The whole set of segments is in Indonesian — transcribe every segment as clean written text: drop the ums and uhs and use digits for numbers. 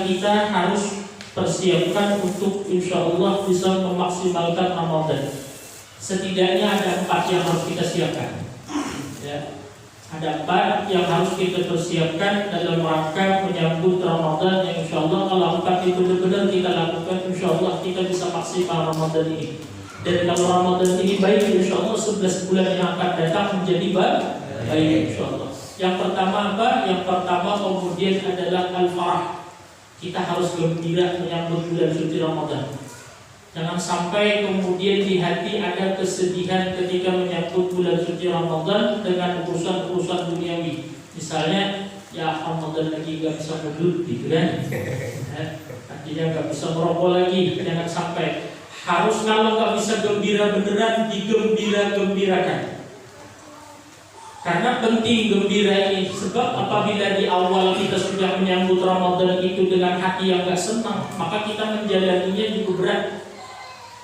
kita harus persiapkan untuk insya Allah bisa memaksimalkan Ramadan. Setidaknya ada 4 yang harus kita siapkan. Ya. Ada 4 yang harus kita persiapkan dalam rangka menyambut Ramadan yang insya Allah kalau 4 itu benar-benar kita lakukan, insya Allah kita bisa maksimal Ramadan ini. Dan kalau Ramadan ini baik, insya Allah 11 bulan yang akan datang menjadi baik insya Allah. Yang pertama apa? Yang pertama kemudian adalah al-farah. Kita harus gembira menyambut bulan suci Ramadan. Jangan sampai kemudian di hati ada kesedihan ketika menyambut bulan suci Ramadan dengan urusan-urusan duniawi. Misalnya, ya Ramadan lagi gak bisa mudut gitu kan. Artinya gak bisa merokok lagi. Jangan sampai. Harus kalau gak bisa gembira beneran, digembira-gembirakan. Karena penting gembira ini. Sebab apabila di awal kita sudah menyambut Ramadan itu dengan hati yang gak senang, maka kita menjalaninya juga berat.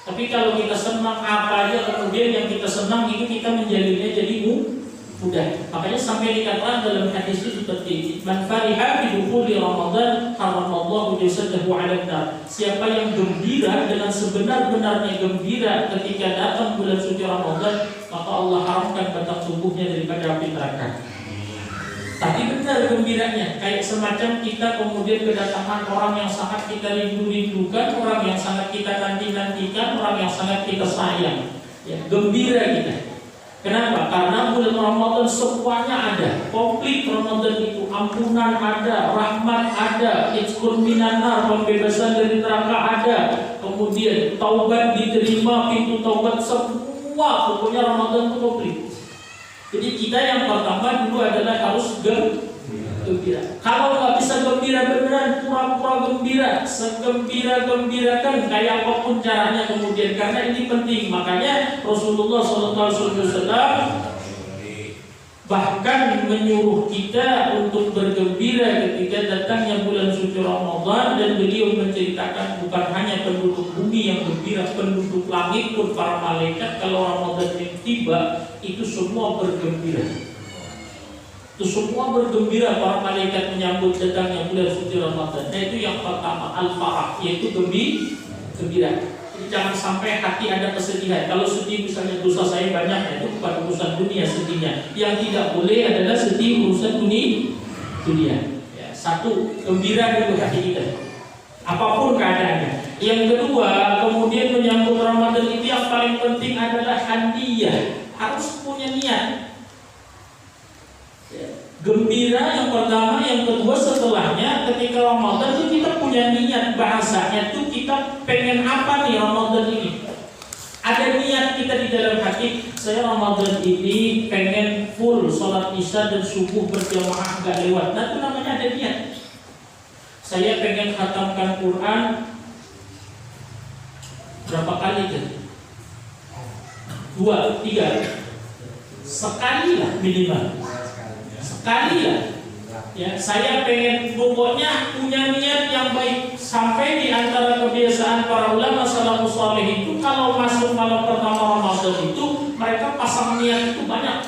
Tapi kalau kita senang apa aja, kemudian yang kita senang itu kita menjalaninya jadi mudah. Makanya sampai dikatakan dalam hadis itu seperti ini, man fariha bi dukhuli Ramadan haramallahu jasadahu 'alan nar. Siapa yang gembira dengan sebenar-benarnya gembira ketika datang bulan suci Ramadan, maka Allah haramkan batang tubuhnya daripada api neraka. Tapi benar gembiranya, kayak semacam kita kemudian kedatangan orang yang sangat kita rindu-rindukan, orang yang sangat kita nanti-nantikan, orang yang sangat kita sayang. Ya, gembira kita. Kenapa? Karena bulan Ramadan semuanya ada. Komplit Ramadan itu, ampunan ada, rahmat ada, itqun minan nar, pembebasan dari neraka ada. Kemudian taubat diterima, pintu taubat semua, pokoknya Ramadan itu komplit. Jadi kita yang pertama dulu adalah harus gembira. Kalau nggak bisa gembira beneran, pura-pura gembira, segembira-gembirakan kayak apapun caranya kemudian. Karena ini penting. Makanya Rasulullah SAW bahkan menyuruh kita untuk bergembira ketika datangnya bulan suci Ramadan, dan beliau menceritakan bukan hanya penduduk bumi yang gembira, penduduk langit pun, para malaikat kalau Ramadan yang tiba itu semua bergembira. Itu semua bergembira, para malaikat menyambut datangnya bulan suci Ramadan. Nah itu yang pertama, al-farah, yaitu gembira. Jadi jangan sampai hati ada kesedihan. Kalau sedih misalnya dosa saya banyak, itu bukan urusan dunia sedihnya. Yang tidak boleh adalah sedih urusan dunia. Ya, satu, gembira dulu hati kita, apapun keadaannya. Yang kedua, kemudian menyambut Ramadan itu yang paling penting adalah handiyah. Harus punya niat. Gembira yang pertama, yang kedua setelahnya ketika Ramadan itu kita punya niat, bahasanya itu kita pengen apa nih Ramadan ini. Ada niat kita di dalam hati, saya Ramadan ini pengen full sholat isya dan subuh berjamaah gak lewat. Nah itu namanya ada niat. Saya pengen khatamkan Quran berapa kali kan? 2, 3 sekali lah minimal. Sekali lah. Ya, saya pengen pokoknya punya niat yang baik. Sampai di antara kebiasaan para ulama salafus saleh itu kalau masuk malam pertama Ramadan itu mereka pasang niat itu banyak.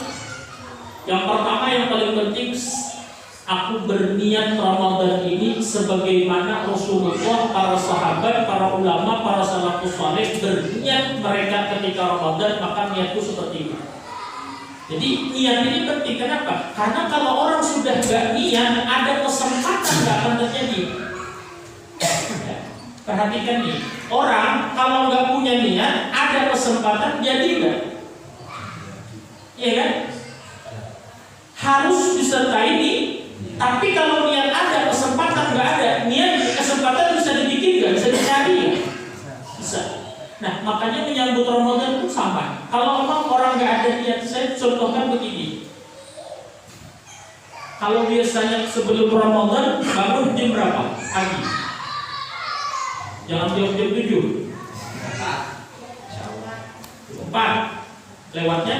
Yang pertama yang paling penting, aku berniat Ramadan ini sebagaimana Rasulullah, para sahabat, para ulama, para salafus saleh berniat mereka ketika Ramadan, maka niatku seperti ini. Jadi niat ini penting. Kenapa? Karena kalau orang sudah gak niat, ada kesempatan gak akan terjadi. Perhatikan nih, orang kalau gak punya niat, ada kesempatan jadi gak? Iya kan? Harus disertai nih. Tapi kalau niat ada, kesempatan gak ada. Niat, kesempatan bisa dibikin gak? Bisa dicari gak? Bisa. Nah, makanya menyambut Ramadan itu sama. Kalau memang orang nggak ada niat, saya contohkan begini. Kalau biasanya sebelum Ramadan bangun jam berapa? Pagi. Jangan jam 7. 4. Lewatnya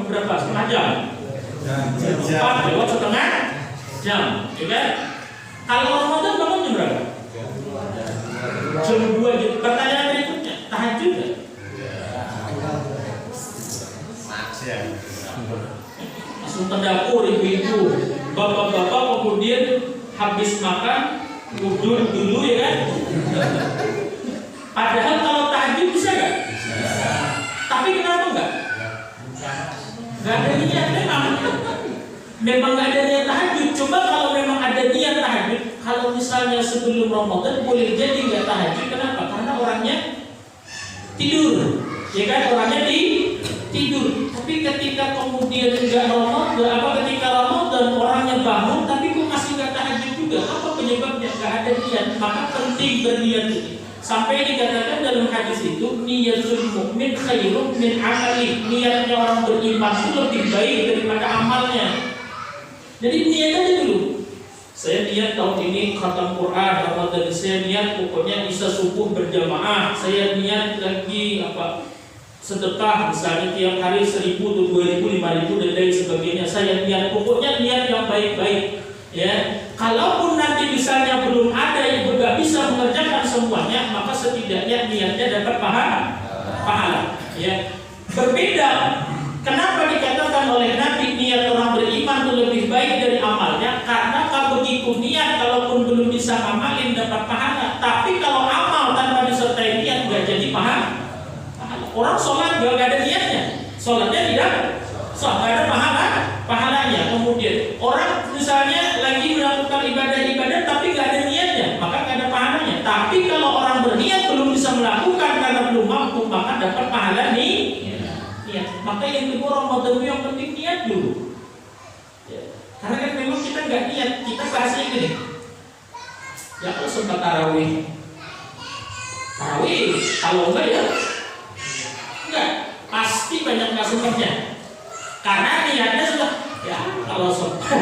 berapa? Setengah jam. 4 lewat setengah jam. Ya kan? Kalau Ramadan bangun jam berapa? Jam 2. Pertanyaan berikutnya, tahajud gak? Langsung ke dapur ibu-ibu, bapak-bapak kemudian habis makan dulu ya kan. Padahal kalau tahajud bisa nggak? Tapi kenapa nggak? Nggak ada niat memang nggak ada niat tahajud. Coba kalau memang ada niat tahajud, kalau misalnya sebelum Ramadan boleh jadi nggak tahajud. Kenapa? Karena orangnya tidur, ya kan, orangnya tidur. Tapi ketika kemudian ketika Ramadan orangnya bangun, tapi kok masih nggak tahajud juga? Apa penyebabnya? Nggak ada niat. Maka penting berniat ini. Sampai dikatakan dalam hadis itu, niyatul mukmin khairun min amali. Niatnya orang beriman itu lebih baik daripada amalnya. Jadi niat aja dulu. Saya niat tahun ini khatam Quran, Ramadan. Saya niat pokoknya bisa subuh berjamaah. Saya niat lagi sedekah, misalnya tiap hari 1.000, 2.000, 5.000 dan lain sebagainya. Saya niat, pokoknya niat yang baik-baik. Ya, kalaupun nanti misalnya belum ada yang nggak bisa mengerjakan semuanya, maka setidaknya niatnya dapat pahala. Ya, berbeda. Kenapa dikatakan oleh Nabi niat orang beriman itu lebih baik dari amalnya? Karena kalau begitu niat, kalaupun belum bisa amalin dapat pahala. Tapi kalau amal tanpa disertai niat nggak jadi pahala. Orang sholat nggak ada niatnya, sholatnya tidak ada pahalanya. Kemudian orang misalnya lagi melakukan ibadah tapi nggak ada niatnya, maka nggak ada pahalanya. Tapi kalau orang berniat belum bisa melakukan karena belum mampu, maka dapat pahala niat. Maka yang kedua, Ramadan yang penting niat dulu. Ya. Karena kan memang kita nggak niat, kita bahasnya gini. Ya kalau sempat tarawih, kalau enggak ya enggak, pasti banyak nggak sempatnya. Karena niatnya sudah, ya kalau sempat,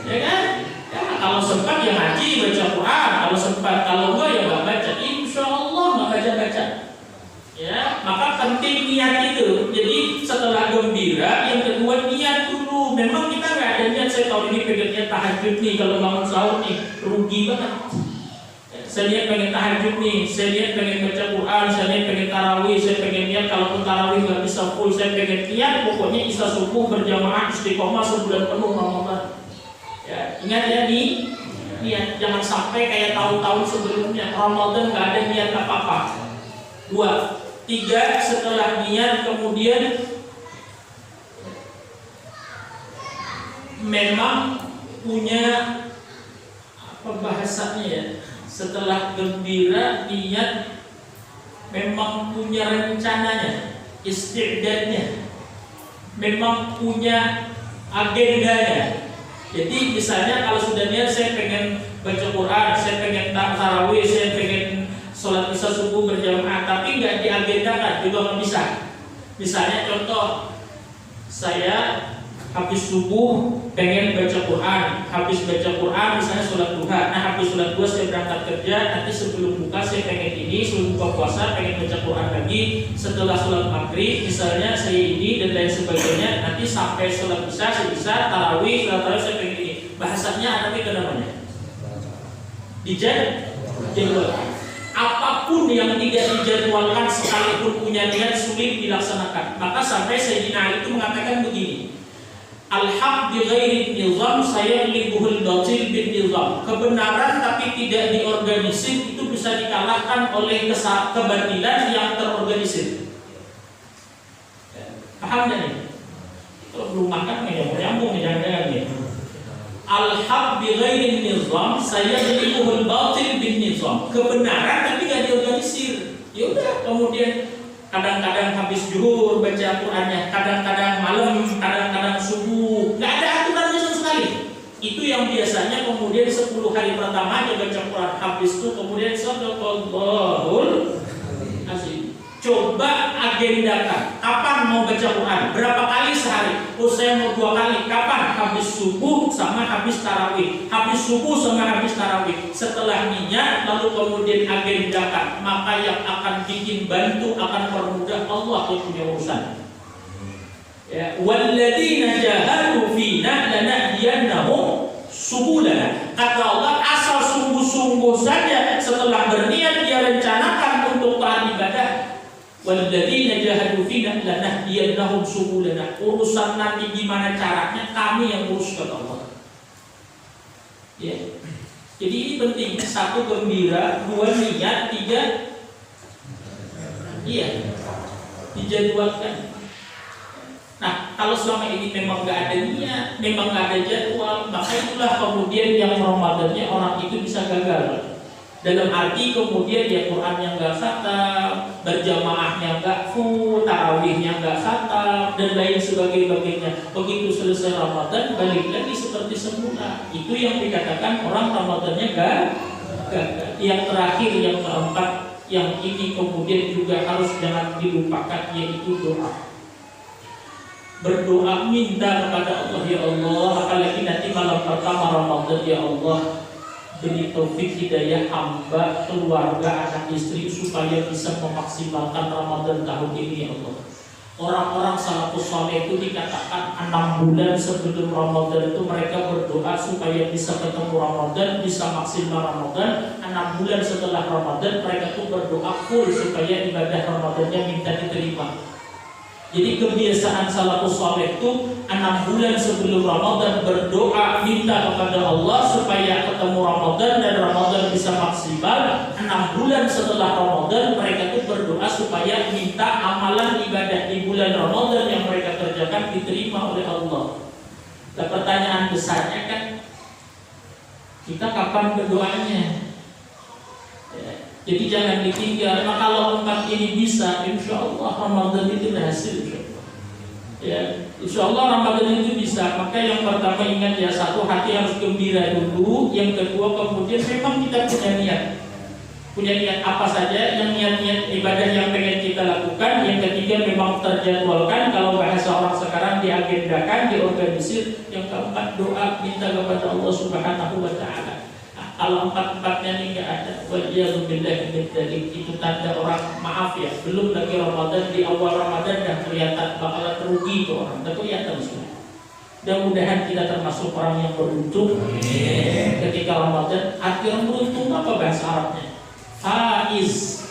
ya kan? Ya kalau sempat ya ngaji, baca Quran. Kalau sempat, kalau enggak ya nggak baca. Insya Allah nggak baca. Ya, maka penting niat itu. Jadi setelah gembira, yang kedua niat dulu. Memang kita nggak ada niat. Saya tahun ini pengen niat tahajud nih. Kalau bangun sahur nih, rugi banget. Saya niat pengen tahajud nih, saya niat pengen baca Quran, saya niat pengen tarawih, saya pengen niat kalaupun tarawih nggak bisa full, saya pengen niat pokoknya isya subuh berjamaah istiqomah sebulan penuh Ramadan. Ya, ingat ya nih, niat jangan sampai kayak tahun-tahun sebelumnya Ramadan nggak ada niat apa-apa. 2, 3 setelah niat kemudian memang punya apa bahasanya ya? Setelah gembira, niat memang punya rencananya, istiqdadnya, memang punya agendanya. Jadi misalnya kalau sudah niat saya pengen baca Quran, saya pengen tarawih, saya pengen sholat isya subuh berjamaah, tapi nggak diagendakan juga nggak bisa. Misalnya contoh, saya habis subuh pengen baca Quran, habis baca Quran misalnya sholat duha. Nah habis sholat duha saya berangkat kerja, nanti sebelum buka saya pengen ini, sebelum buka puasa pengen baca Quran lagi, setelah sholat maghrib misalnya saya ini dan lain sebagainya, nanti sampai sholat isya saya bisa tarawih, saya pengen ini. Bahasanya ada apa namanya? Dijadwalkan. Apapun yang tidak dijadwalkan sekalipun punya niat sulit dilaksanakan. Maka sampai Sayyidina Ali itu mengatakan begini, Al-haq bi ghairi nizam sayalibuhul batil bin nizam. Kebenaran tapi tidak diorganisir itu bisa dikalahkan oleh kebatilan yang terorganisir. Paham gak nih? Kalau belum makan nggak nyambung jangan-jangan ya. Al-haq bi ghairi nizam sayalibuhul batil bin nizam. Kebenaran tapi tidak diorganisir. Ya udah, kemudian kadang-kadang habis zuhur baca Qur'annya, kadang-kadang malam, kadang-kadang subuh, nggak ada aturannya sama sekali. Itu yang biasanya kemudian 10 hari pertama aja baca Quran, habis itu kemudian shadaqallahul azim. Coba agendakan, kapan mau baca Quran, berapa kali sehari? Oh saya mau 2 kali, kapan? Habis subuh sama habis tarawih, habis subuh sama habis tarawih. Setelah niat lalu kemudian agendakan, maka yang akan bikin bantu akan permudah Allah yang punya urusan. Ya, walladzina jahadu fina lanahdiyannahum subulana. Kata Allah, asal sungguh-sungguh saja setelah berniat dia rencanakan untuk taat ibadah. Walladzina jahadu fina lanahdiyannahum subulana. Urusan nanti gimana caranya kami yang urus, kata Allah. Ya. Jadi ini penting, satu gembira, dua niat, tiga dijadwalkan. Nah, kalau selama ini memang nggak ada niat, memang nggak ada jadwal, maka itulah kemudian yang Ramadannya orang itu bisa gagal. Dalam arti kemudian ya Qurannya nggak khatam, berjamaahnya nggak full, tarawihnya nggak khatam, dan lain sebagainya. Begitu selesai Ramadan, balik lagi seperti semula. Itu yang dikatakan orang Ramadannya gagal. Yang terakhir, yang keempat, yang ini kemudian juga harus jangan dilupakan, yaitu doa. Berdoa minta kepada Allah, ya Allah, apalagi nanti malam pertama Ramadan, ya Allah, beri taufik hidayah hamba, keluarga, anak istri supaya bisa memaksimalkan Ramadan tahun ini, ya Allah. Orang-orang salafus saleh itu dikatakan 6 bulan sebelum Ramadan itu mereka berdoa supaya bisa ketemu Ramadan, bisa maksimal Ramadan. 6 bulan setelah Ramadan mereka itu berdoa full supaya ibadah Ramadannya minta diterima. Jadi kebiasaan salafus saleh itu 6 bulan sebelum Ramadan berdoa minta kepada Allah supaya ketemu Ramadan dan Ramadan bisa maksimal. 6 bulan setelah Ramadan mereka itu berdoa supaya minta amalan ibadah di bulan Ramadan yang mereka kerjakan diterima oleh Allah. Nah, pertanyaan besarnya kan, kita kapan berdoanya? Jadi jangan ditinggal. Nah, kalau 4 ini bisa, insya Allah Ramadan itu berhasil. Ya, insya Allah Ramadan itu bisa. Maka yang pertama ingat ya, satu, hati harus gembira dulu. Yang kedua, kemudian memang kita punya niat. Punya niat apa saja, yang niat-niat ibadah yang pengen kita lakukan. Yang ketiga, memang terjadwalkan. Kalau bahasa orang sekarang, diagendakan, diorganisir. Yang keempat, doa minta kepada Allah Subhanahu wa Ta'ala. Kalau 4-4-nya ini nggak ada, waliyadzubillah dari itu tanda orang maaf ya, belum lagi Ramadan, di awal Ramadan dah kelihatan bakalan rugi tuh orang, dah kelihatan semua. Mudah-mudahan kita termasuk orang yang beruntung ketika Ramadan. Arti orang beruntung apa bahasa Arabnya?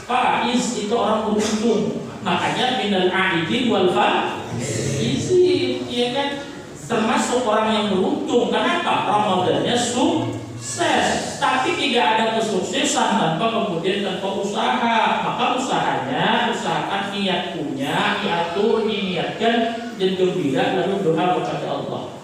Faiz itu orang beruntung. Makanya minal aidin wal faizin, ya kan? Termasuk orang yang beruntung. Kenapa? Ramadannya sukses, tapi tidak ada kesuksesan tanpa usaha. Maka usahakan niat punya, diatur, diniatkan, dan gembira, lalu doa kepada Allah.